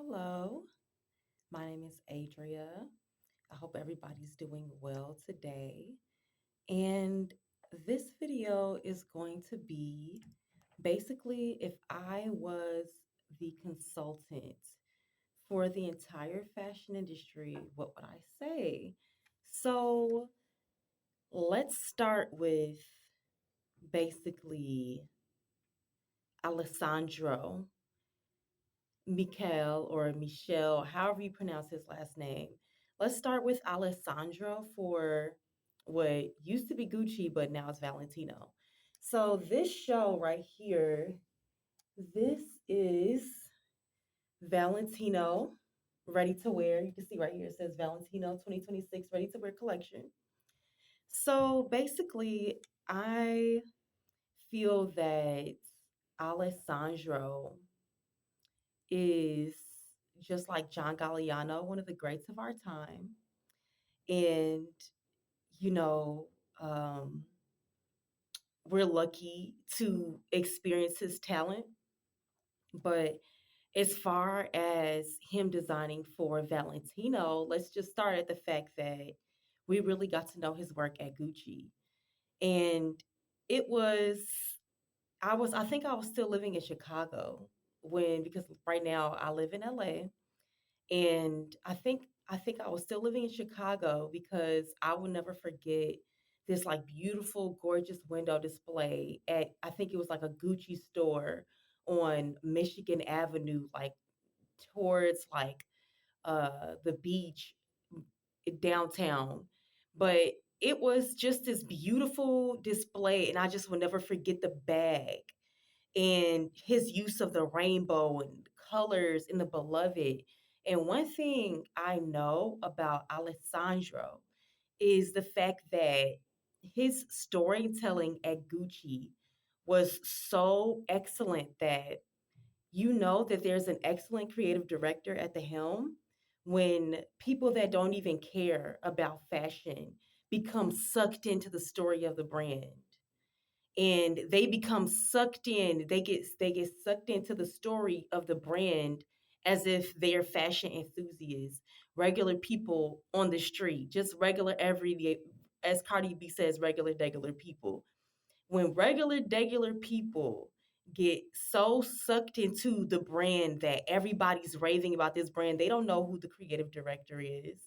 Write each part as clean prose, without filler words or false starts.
Hello, my name is Adria. I hope everybody's doing well today. And this video is going to be basically if I was the consultant for the entire fashion industry, what would I say? So let's start with basically Alessandro Mikel or Michelle, however you pronounce his last name. Let's start with Alessandro for what used to be Gucci, but now it's Valentino. So this show right here, this is Valentino ready to wear. You can see right here it says Valentino 2026 ready to wear collection. So basically, I feel that Alessandro is just like John Galliano, one of the greats of our time. And, you know, um, we're lucky to experience his talent. But as far as him designing for Valentino, let's just start at the fact that we really got to know his work at Gucci. And it was, I think I was still living in Chicago because right now I live in LA. And I think I was still living in Chicago because I will never forget this like beautiful, gorgeous window display at I think it was like a Gucci store on Michigan Avenue, like towards like the beach downtown. But it was just this beautiful display, and I just will never forget the bag and his use of the rainbow and colors in the beloved. And one thing I know about Alessandro is the fact that his storytelling at Gucci was so excellent that you know that there's an excellent creative director at the helm when people that don't even care about fashion become sucked into the story of the brand and they become sucked in. They get sucked into the story of the brand as if they're fashion enthusiasts, regular people on the street, just regular everyday, as Cardi B says, regular people. When regular people get so sucked into the brand that everybody's raving about this brand, they don't know who the creative director is.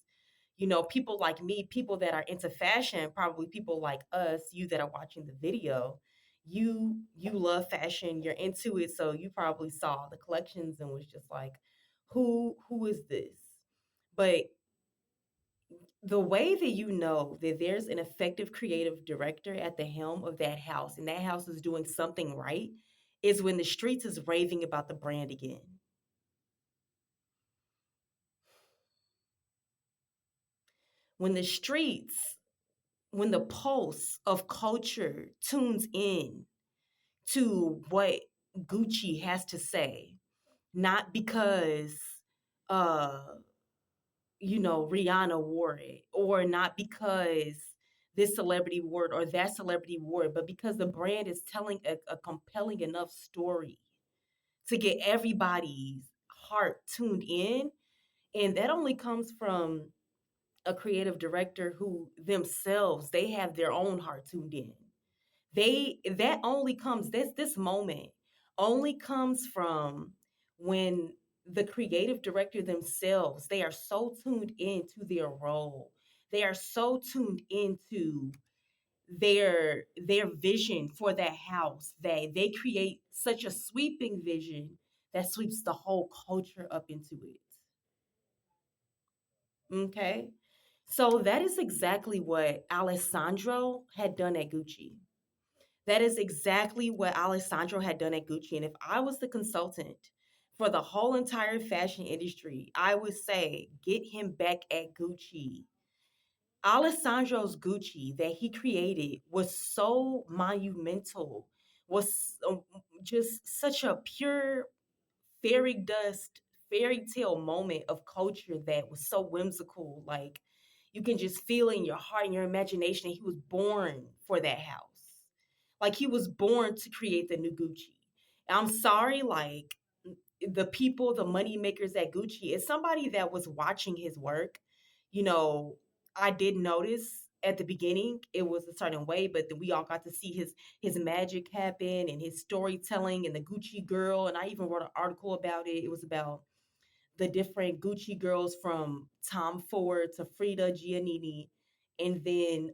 People like me, people that are into fashion, probably people like us, you that are watching the video, you love fashion, you're into it, so you probably saw the collections and was just like, who is this? But the way that you know that there's an effective creative director at the helm of that house and that house is doing something right is when the streets is raving about the brand again. When the streets, when the pulse of culture tunes in to what Gucci has to say, not because uh Rihanna wore it, or not because this celebrity wore it or that celebrity wore it, but because the brand is telling a compelling enough story to get everybody's heart tuned in. And that only comes from a creative director who themselves, they have their own heart tuned in. That only comes, this moment only comes from when the creative director themselves, they are so tuned into their role, they are so tuned into their vision for that house that they create such a sweeping vision that sweeps the whole culture up into it. Okay, so that is exactly what Alessandro had done at Gucci. That is exactly what Alessandro had done at Gucci. And if I was the consultant for the whole entire fashion industry, I would say get him back at Gucci. Alessandro's Gucci that he created was so monumental, was just such a pure fairy dust, fairy tale moment of culture that was so whimsical. Like you can just feel in your heart and your imagination that he was born for that house. Like he was born to create the new Gucci. I'm sorry, like the people, the money makers at Gucci, is somebody that was watching his work. You know, I did notice at the beginning it was a certain way, but then we all got to see his magic happen and his storytelling and the Gucci girl. And I even wrote an article about it. It was about the different Gucci girls from Tom Ford to Frida Giannini and then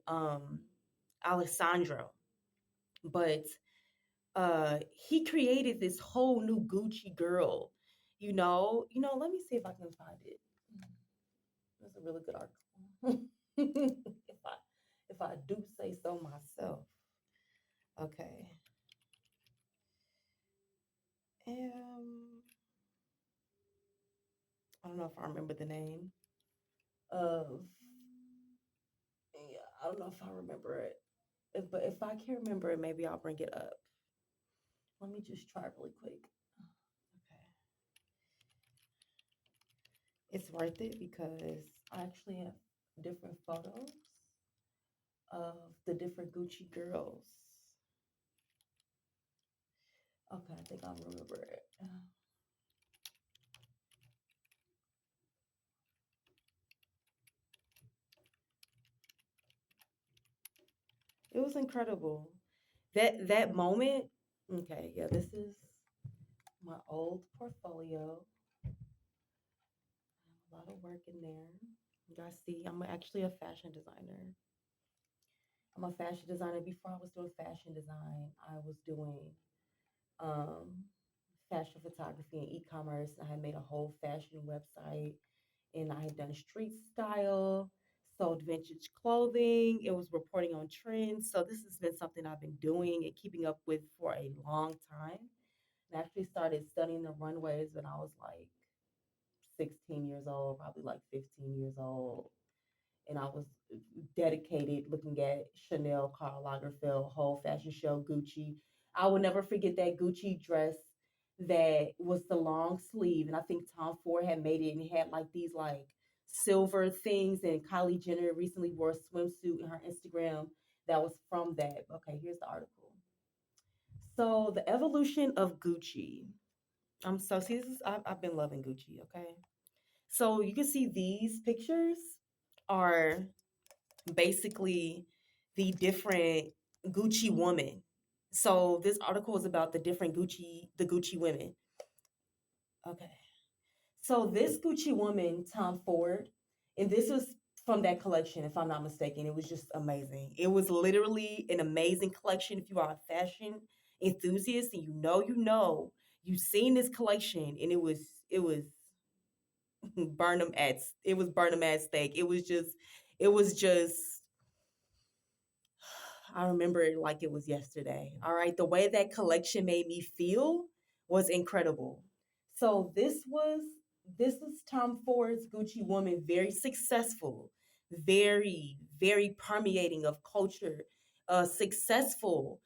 Alessandro. But he created this whole new Gucci girl. Let me see if I can find it. That's a really good article. if I do say so myself. Okay. Um I don't know if I remember the name of yeah, I don't know if I remember it. But if I can't remember it, maybe I'll bring it up. Let me just try really quick. Okay. It's worth it because I actually have different photos of the different Gucci girls. Okay, I think I'll remember it. It was incredible. That moment. Okay, yeah, this is my old portfolio. A lot of work in there. You guys see, I'm actually a fashion designer. I'm a fashion designer. Before I was doing fashion design, I was doing um, fashion photography and e-commerce. I had made a whole fashion website, and I had done street style, sold vintage clothing. It was reporting on trends. So this has been something I've been doing and keeping up with for a long time. And I actually started studying the runways when I was like 16 years old, probably like 15 years old. And I was dedicated looking at Chanel, Karl Lagerfeld, whole fashion show, Gucci. I will never forget that Gucci dress that was the long sleeve, and I think Tom Ford had made it, and it had like these like silver things. And Kylie Jenner recently wore a swimsuit in her Instagram that was from that. Okay, here's the article. So the evolution of Gucci. I'm so see this is I've been loving Gucci. Okay, so you can see these pictures are basically the different Gucci woman. So this article is about the Gucci women. Okay. So this Gucci woman, Tom Ford, and this was from that collection, if I'm not mistaken. It was just amazing. It was literally an amazing collection. If you are a fashion enthusiast and you've seen this collection, and it was Burnham at stake. It was just I remember it like it was yesterday. All right. The way that collection made me feel was incredible. So this was Tom Ford's Gucci woman, very successful, very, very permeating of culture, successful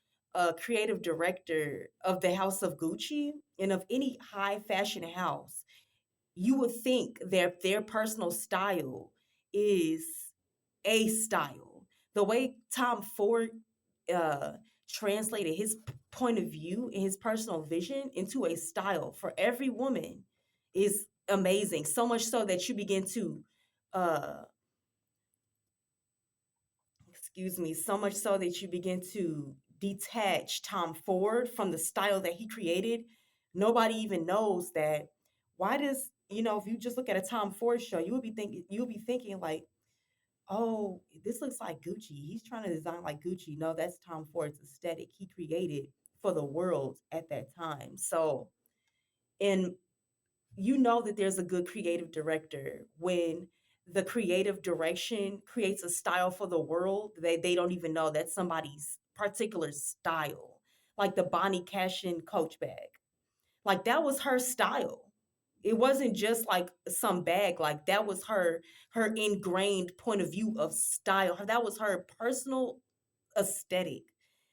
creative director of the House of Gucci and of any high fashion house. You would think their personal style is a style. The way Tom Ford uh, translated his point of view and his personal vision into a style for every woman is amazing. So much so that you begin to, uh, excuse me, so much so that you begin to detach Tom Ford from the style that he created. Nobody even knows that. Why does if you just look at a Tom Ford show, you would be thinking like, oh, this looks like Gucci. He's trying to design like Gucci. No, that's Tom Ford's aesthetic he created for the world at that time. So, and that there's a good creative director when the creative direction creates a style for the world they don't even know that's somebody's particular style. Like the Bonnie Cashin Coach bag. Like that was her style. It wasn't just like some bag. Like that was her ingrained point of view of style. That was her personal aesthetic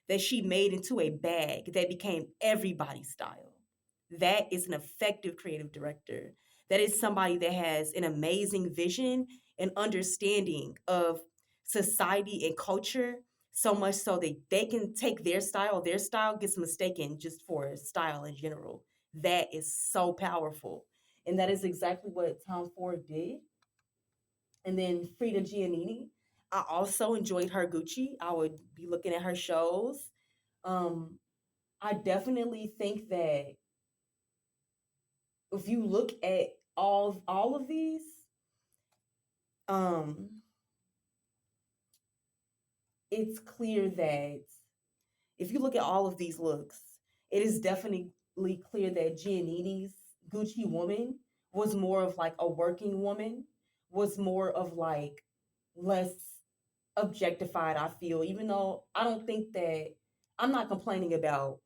that she made into a bag that became everybody's style. That is an effective creative director. That is somebody that has an amazing vision and understanding of society and culture, so much so that they can take their style gets mistaken just for style in general. That is so powerful. And that is exactly what Tom Ford did. And then Frida Giannini, I also enjoyed her Gucci. I would be looking at her shows. Um, I definitely think that if you look at all of these, um, it's clear that if you look at all of these looks, it is definitely clear that Giannini's Gucci woman was more of like a working woman, was more of like less objectified, I feel, even though I don't think that I'm not complaining about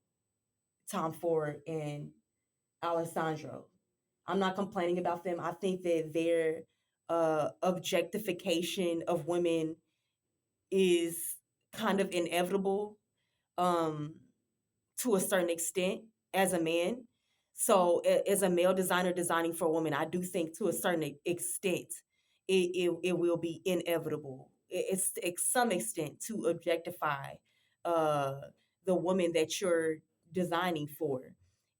Tom Ford and Alessandro. I'm not complaining about them. I think that their objectification of women is kind of inevitable. Um, to a certain extent as a man. So as a male designer designing for a woman, I do think to a certain extent it will be inevitable. It's some extent to objectify uh, the woman that you're designing for.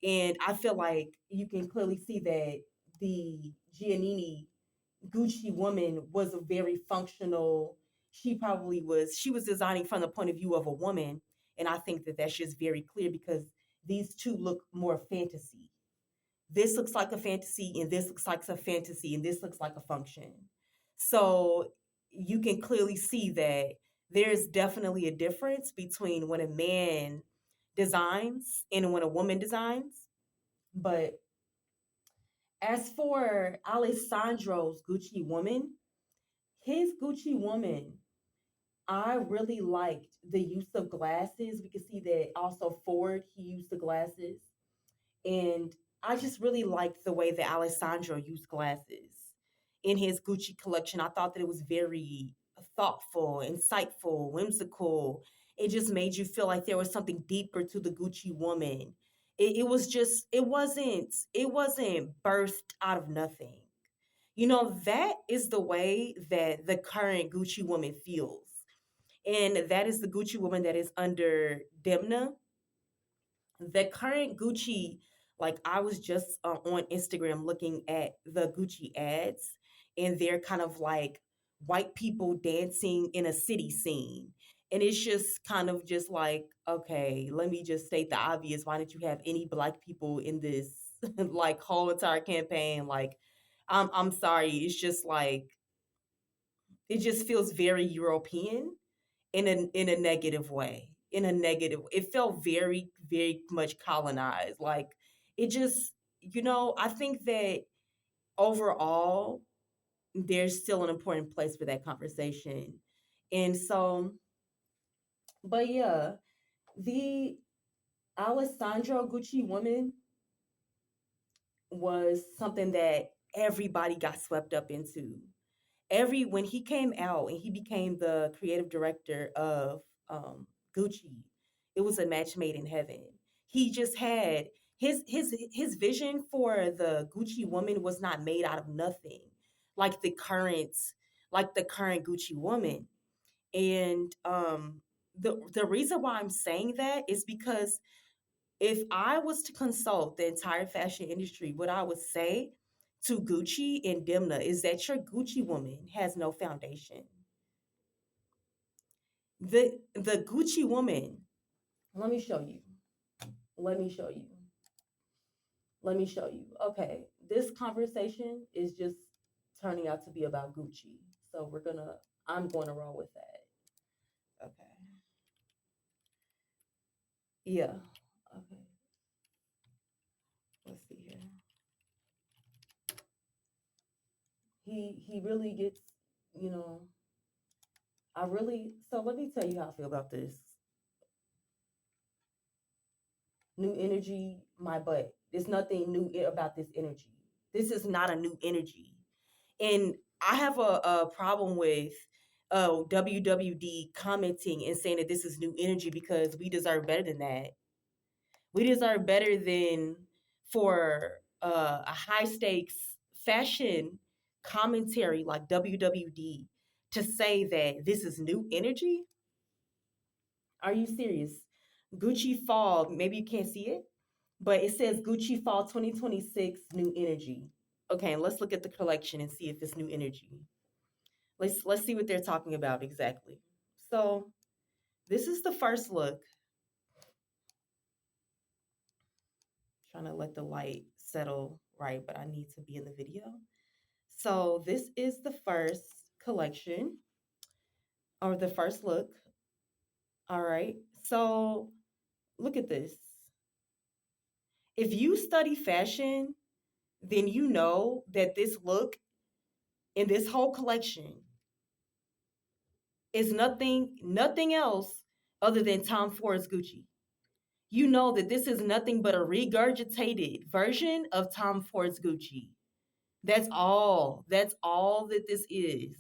And I feel like you can clearly see that the Giannini Gucci woman was a very functional. She was designing from the point of view of a woman, and I think that that's just very clear because these two look more fantasy. This looks like a fantasy, and this looks like a fantasy, and this looks like a function. So you can clearly see that there's definitely a difference between when a man designs and when a woman designs. But as for Alessandro's Gucci woman, his Gucci woman, I really liked the use of glasses. We can see that also Ford, he used the glasses. And I just really liked the way that Alessandro used glasses in his Gucci collection. I thought that it was very thoughtful, insightful, whimsical. It just made you feel like there was something deeper to the Gucci woman. It was just, it wasn't birthed out of nothing. You know, that is the way that the current Gucci woman feels. And that is the Gucci woman that is under Demna. The current Gucci, like I was just on Instagram looking at the Gucci ads, and they're kind of like white people dancing in a city scene. And it's just kind of just like, okay, let me just state the obvious. Why didn't you have any black people in this like whole entire campaign? Like, I'm sorry. It's just like it just feels very European in a negative way. In a negative, it felt very much colonized. Like it just, I think that overall there's still an important place for that conversation. And so, but yeah, the Alessandro Gucci woman was something that everybody got swept up into. When he came out and he became the creative director of Gucci, it was a match made in heaven. He just had his vision for the Gucci woman was not made out of nothing, like the current Gucci woman. And the reason why I'm saying that is because if I was to consult the entire fashion industry, what I would say to Gucci and Demna is that your Gucci woman has no foundation. The Gucci woman, let me show you. Let me show you. Let me show you. Okay, this conversation is just turning out to be about Gucci. So I'm going to roll with that. Okay. Yeah. Okay. Let's see here. He really gets, you know, so let me tell you how I feel about this. New energy, my butt. There's nothing new about this energy. This is not a new energy. And I have a problem with WWD commenting and saying that this is new energy because we deserve better than that. We deserve better than for a high stakes fashion commentary like WWD to say that this is new energy. Are you serious? Gucci Fall, maybe you can't see it, but it says Gucci Fall 2026 New Energy. Okay, and let's look at the collection and see if it's new energy. Let's see what they're talking about exactly. So this is the first look. Trying to let the light settle right, but I need to be in the video. So this is the first collection or the first look. All right. So look at this. If you study fashion, then you know that this look in this whole collection is nothing else other than Tom Ford's Gucci. You know that this is nothing but a regurgitated version of Tom Ford's Gucci. That's all. That's all that this is.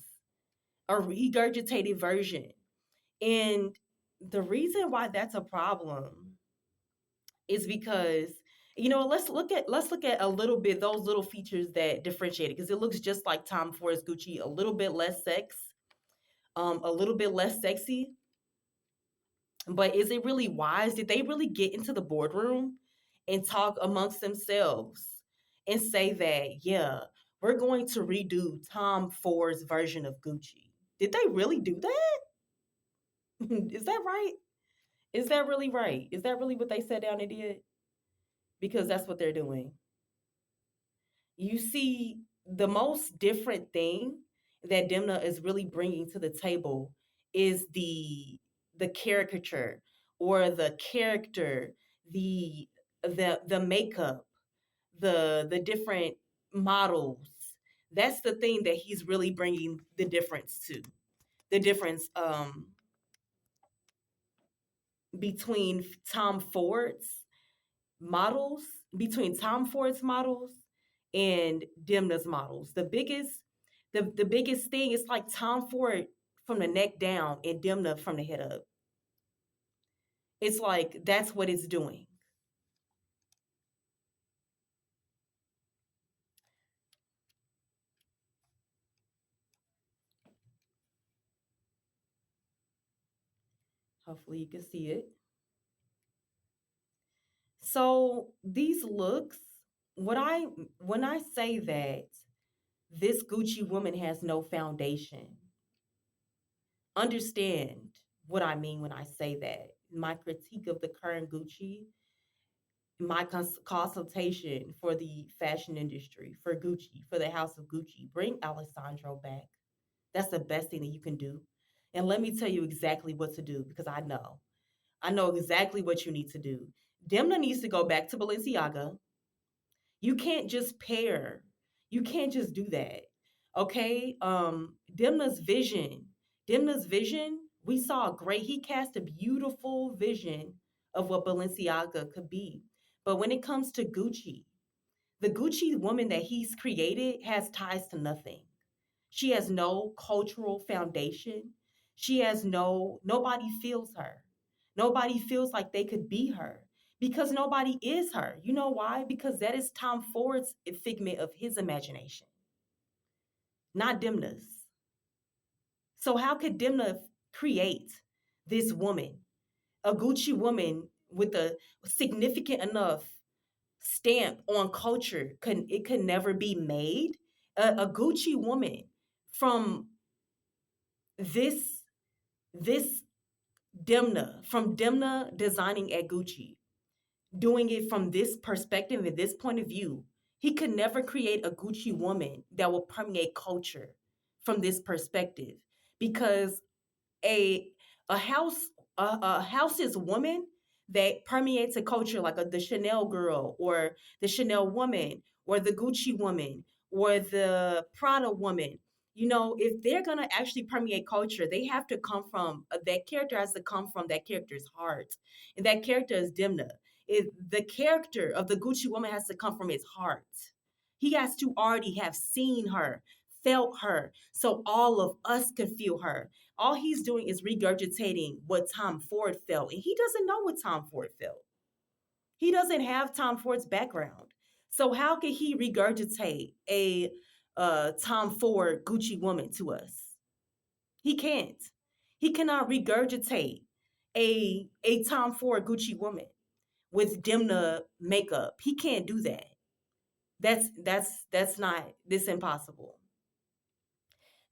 A regurgitated version. And the reason why that's a problem is because let's look at a little bit those little features that differentiate it because it looks just like Tom Ford's Gucci, a little bit less a little bit less sexy. But is it really wise? Did they really get into the boardroom and talk amongst themselves and say that, yeah, we're going to redo Tom Ford's version of Gucci? Did they really do that? Is that right? Is that really right? Is that really what they sat down and did? Because that's what they're doing. You see, the most different thing that Demna is really bringing to the table is the caricature or the character, the makeup, the different models. That's the thing that he's really bringing the difference to. The difference between Tom Ford's models, between Tom Ford's models and Demna's models. The biggest thing is like Tom Ford from the neck down and Demna from the head up. It's like that's what it's doing. Hopefully you can see it. So these looks, what I when I say that this Gucci woman has no foundation, understand what I mean when I say that. My critique of the current Gucci, my consultation for the fashion industry, for Gucci, for the house of Gucci, bring Alessandro back. That's the best thing that you can do. And let me tell you exactly what to do because I know. I know exactly what you need to do. Demna needs to go back to Balenciaga. You can't just pair. You can't just do that. Okay? Demna's vision. Demna's vision, we saw a great, he cast a beautiful vision of what Balenciaga could be. But when it comes to Gucci, the Gucci woman that he's created has ties to nothing. She has no cultural foundation. She has nobody feels her. Nobody feels like they could be her because nobody is her. You know why? Because that is Tom Ford's figment of his imagination, not Demna's. So how could Demna create this woman, a Gucci woman with a significant enough stamp on culture? Could never be made. A Gucci woman from this this Demna, from Demna designing at Gucci, doing it from this perspective and this point of view, he could never create a Gucci woman that will permeate culture from this perspective because a a house a house's woman that permeates a culture like the Chanel girl or the Chanel woman or the Gucci woman or the Prada woman. You know, if they're gonna actually permeate culture, they have to come from that character has to come from that character's heart, and that character is Dimna. If the character of the Gucci woman has to come from his heart, he has to already have seen her, felt her, so all of us could feel her. All he's doing is regurgitating what Tom Ford felt, and he doesn't know what Tom Ford felt. He doesn't have Tom Ford's background. So how can he regurgitate a Tom Ford Gucci woman to us? He can't. He cannot regurgitate a Tom Ford Gucci woman. with Demna makeup. He can't do that. That's not this impossible.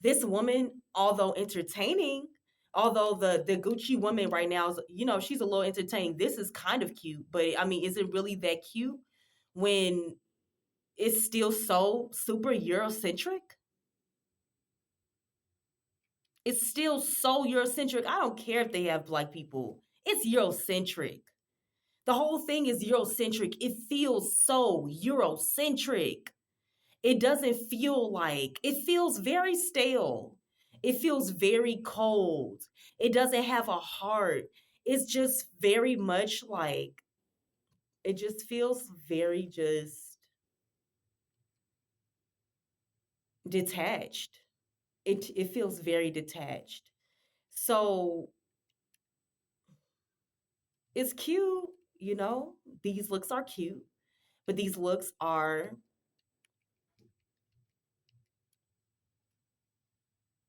This woman, although entertaining, although the Gucci woman right now is, she's a little entertaining. This is kind of cute, but I mean, is it really that cute when it's still so super Eurocentric? It's still so Eurocentric. I don't care if they have black people. It's Eurocentric. The whole thing is Eurocentric. It feels so Eurocentric. It doesn't feel like, it feels very stale. It feels very cold. It doesn't have a heart. It's just very much like, it just feels very just detached. It feels very detached. So it's cute, you know? These looks are cute, but these looks are,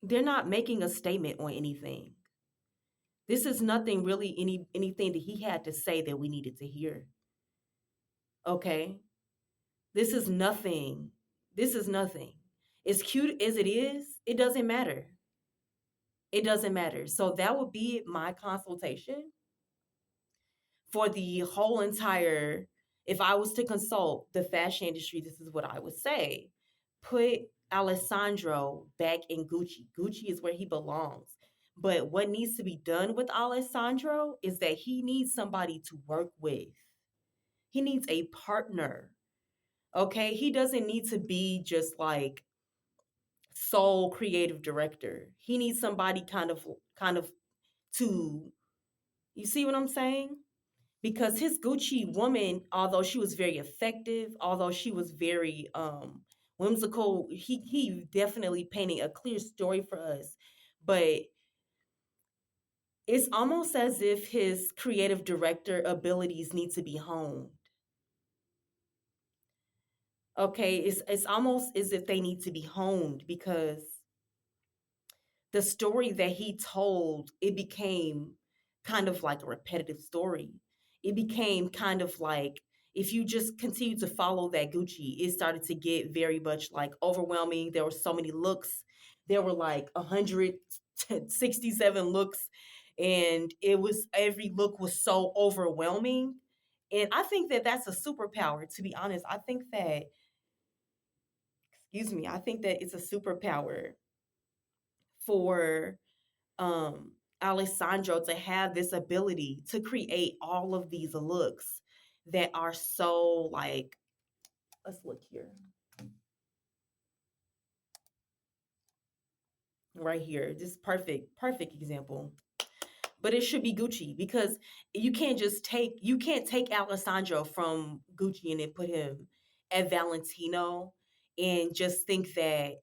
they're not making a statement on anything. This is nothing really anything that he had to say that we needed to hear. Okay? This is nothing. This is nothing. As cute as it is, it doesn't matter. It doesn't matter. So that would be my consultation for the whole entire, if I was to consult the fashion industry, this is what I would say. Put Alessandro back in Gucci. Gucci is where he belongs. But what needs to be done with Alessandro is that he needs somebody to work with. He needs a partner. Okay? He doesn't need to be just like sole creative director. He needs somebody kind of to, you see what I'm saying? Because his Gucci woman, although she was very effective, although she was very whimsical, he definitely painted a clear story for us. But it's almost as if his creative director abilities need to be honed. Okay, it's almost as if they need to be honed because the story that he told, it became kind of like a repetitive story. It became kind of like, if you just continue to follow that Gucci, it started to get very much like overwhelming. There were so many looks. There were like 167 looks, and it was, every look was so overwhelming. And I think that that's a superpower, to be honest. I think that, excuse me, I think that it's a superpower for Alessandro to have this ability to create all of these looks that are so like, let's look here. Right here. This perfect example. But it should be Gucci because you can't take Alessandro from Gucci and then put him at Valentino and just think that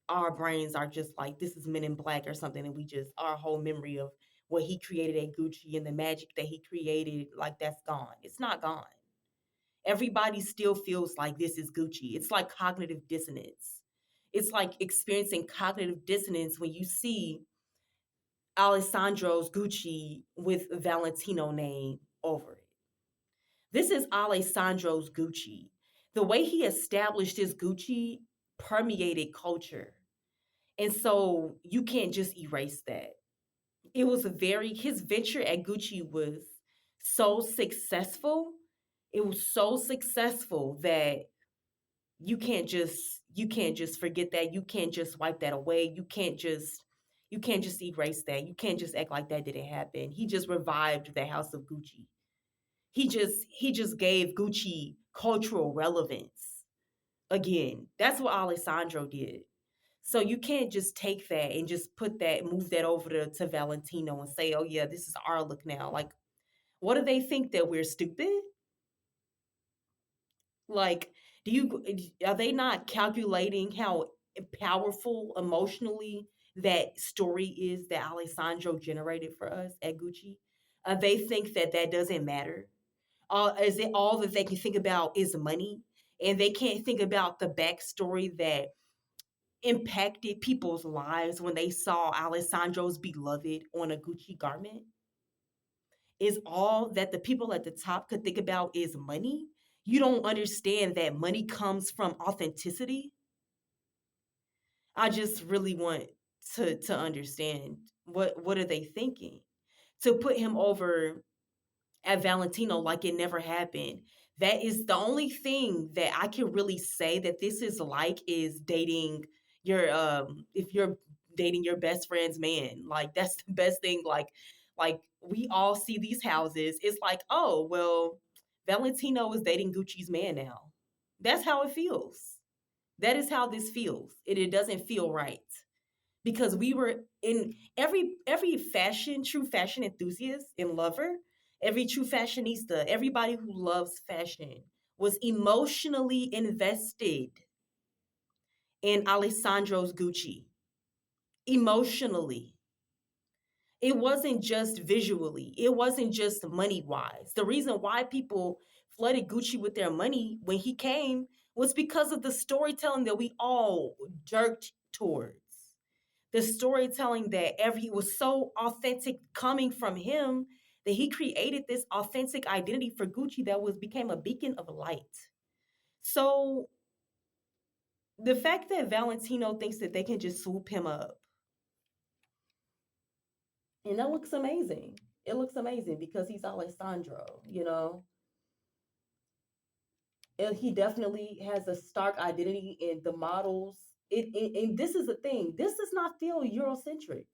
our brains are just like, this is Men in Black or something, and we just, our whole memory of what he created at Gucci and the magic that he created, like, that's gone. It's not gone. Everybody still feels like this is Gucci. It's like cognitive dissonance. It's like experiencing cognitive dissonance when you see Alessandro's Gucci with Valentino name over it. This is Alessandro's Gucci. The way he established his Gucci permeated culture. And so you can't just erase that. It was a very, his venture at Gucci was so successful. It was so successful that you can't just forget that. You can't just wipe that away. You can't just erase that. You can't just act like that didn't happen. He just revived the house of Gucci. He just gave Gucci cultural relevance again. That's what Alessandro did. So you can't just take that and just move that over to Valentino and say, oh yeah, this is our look now. Like, what do they think, that we're stupid? Like, are they not calculating how powerful emotionally that story is that Alessandro generated for us at Gucci? They think that that doesn't matter. Is it all that they can think about is money, and they can't think about the backstory that impacted people's lives when they saw Alessandro's beloved on a Gucci garment? is all that the people at the top could think about is money, you don't understand that money comes from authenticity. I just really want to understand what are they thinking to put him over at Valentino like it never happened. That is the only thing that I can really say that this is like is dating your if you're dating your best friend's man. Like that's the best thing. Like we all see these houses. It's like, oh well, Valentino is dating Gucci's man now. That's how it feels. That is how this feels. It doesn't feel right because we were in every fashion true fashion enthusiast and lover, every true fashionista, everybody who loves fashion was emotionally invested in Alessandro's Gucci. Emotionally, it wasn't just visually, it wasn't just money wise. The reason why people flooded Gucci with their money when he came was because of the storytelling that we all jerked towards, the storytelling that every was so authentic coming from him that he created this authentic identity for Gucci that was became a beacon of light. So the fact that Valentino thinks that they can just swoop him up, and that looks amazing. It looks amazing because he's Alessandro. And he definitely has a stark identity in the models. And this is the thing. This does not feel Eurocentric.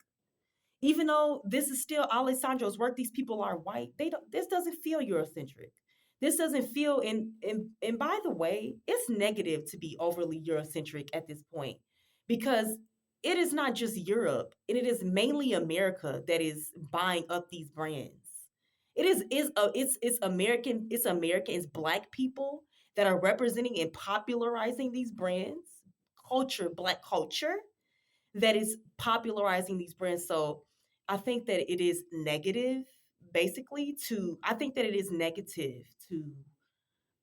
Even though this is still Alessandro's work, these people are white. They don't. This doesn't feel Eurocentric. This doesn't feel. And by the way, it's negative to be overly Eurocentric at this point because it is not just Europe, and it is mainly America that is buying up these brands. It it's American. It's American. It's Black people that are representing and popularizing these brands. Culture, Black culture that is popularizing these brands. So I think that it is negative, basically, to I think that it is negative to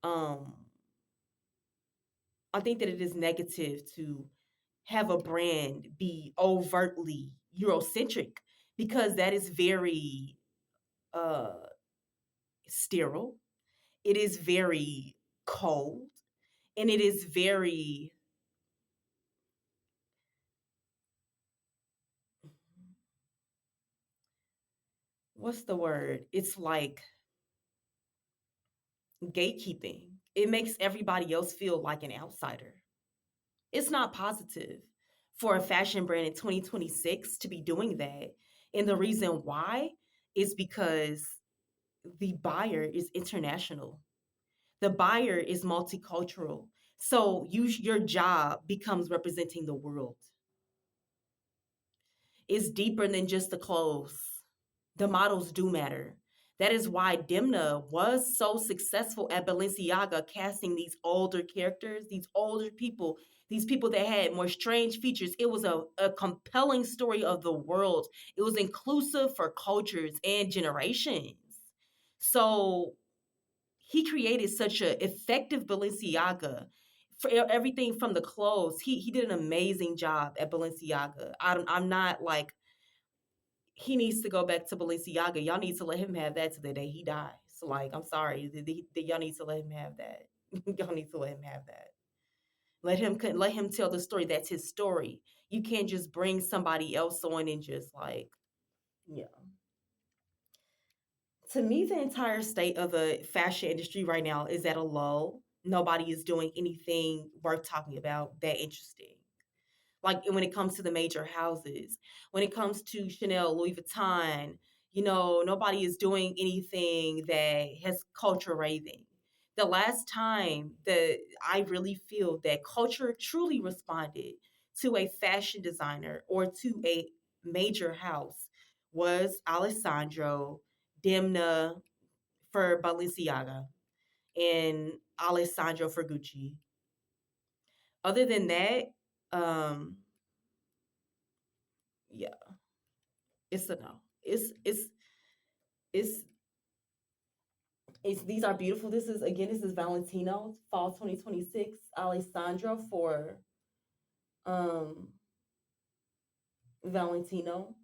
um I think that it is negative to have a brand be overtly Eurocentric because that is very uh sterile. It is very cold and it is very what's the word? It's like gatekeeping. It makes everybody else feel like an outsider. It's not positive for a fashion brand in 2026 to be doing that. And the reason why is because the buyer is international. The buyer is multicultural. So your job becomes representing the world. It's deeper than just the clothes. The models do matter. That is why Demna was so successful at Balenciaga, casting these older characters, these older people, these people that had more strange features. It was a compelling story of the world. It was inclusive for cultures and generations. So he created such an effective Balenciaga for everything from the clothes. He did an amazing job at Balenciaga. I'm not like he needs to go back to Balenciaga. Y'all need to let him have that to the day he dies. Like, I'm sorry, y'all need to let him have that. Y'all need to let him have that. Let him tell the story. That's his story. You can't just bring somebody else on and just like, yeah. To me, the entire state of the fashion industry right now is at a low. Nobody is doing anything worth talking about that interesting. Like when it comes to the major houses, when it comes to Chanel, Louis Vuitton, nobody is doing anything that has culture raving. The last time that I really feel that culture truly responded to a fashion designer or to a major house was Alessandro, Demna for Balenciaga, and Alessandro for Gucci. Other than that, um, yeah, it's a no. It's it's these are beautiful. This is Valentino fall 2026 Alessandro for um Valentino.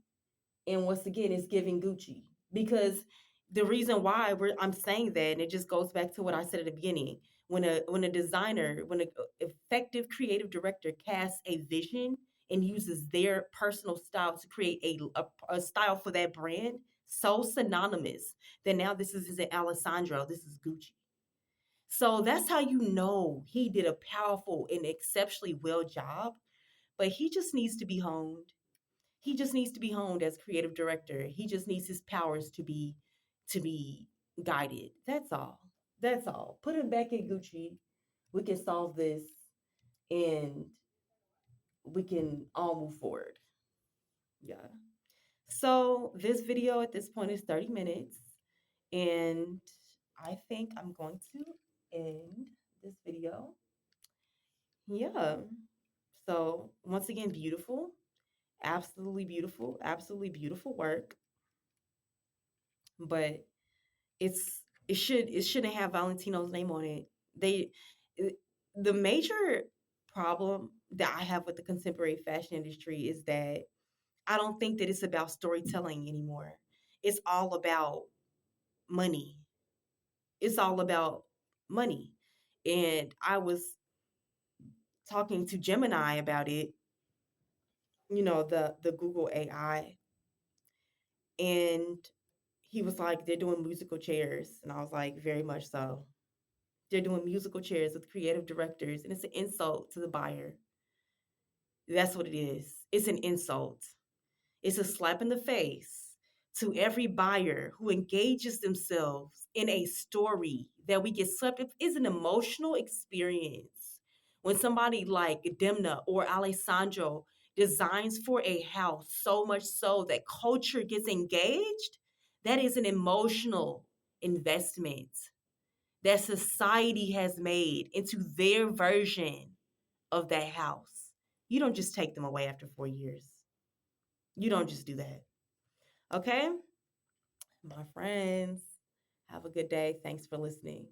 And once again it's giving Gucci because the reason why I'm saying that, and it just goes back to what I said at the beginning. When a designer, when an effective creative director casts a vision and uses their personal style to create a style for that brand, so synonymous that now this isn't Alessandro, this is Gucci. So that's how you know he did a powerful and exceptionally well job, but he just needs to be honed. He just needs to be honed as creative director. He just needs his powers to be guided. That's all. That's all. Put him back in Gucci. We can solve this and we can all move forward. Yeah. So this video at this point is 30 minutes. And I think I'm going to end this video. Yeah. So once again, absolutely beautiful work. But it shouldn't have Valentino's name on it. They it- the major problem that I have with the contemporary fashion industry is that I don't think that it's about storytelling anymore. It's all about money. It's all about money. And I was talking to Gemini about it, the Google AI, and he was like, they're doing musical chairs. And I was like, very much so. They're doing musical chairs with creative directors, and it's an insult to the buyer. That's what it is. It's an insult. It's a slap in the face to every buyer who engages themselves in a story that we get swept. It is an emotional experience when somebody like Demna or Alessandro designs for a house so much so that culture gets engaged. That is an emotional investment that society has made into their version of that house. You don't just take them away after 4 years. You don't just do that. Okay? My friends, have a good day. Thanks for listening.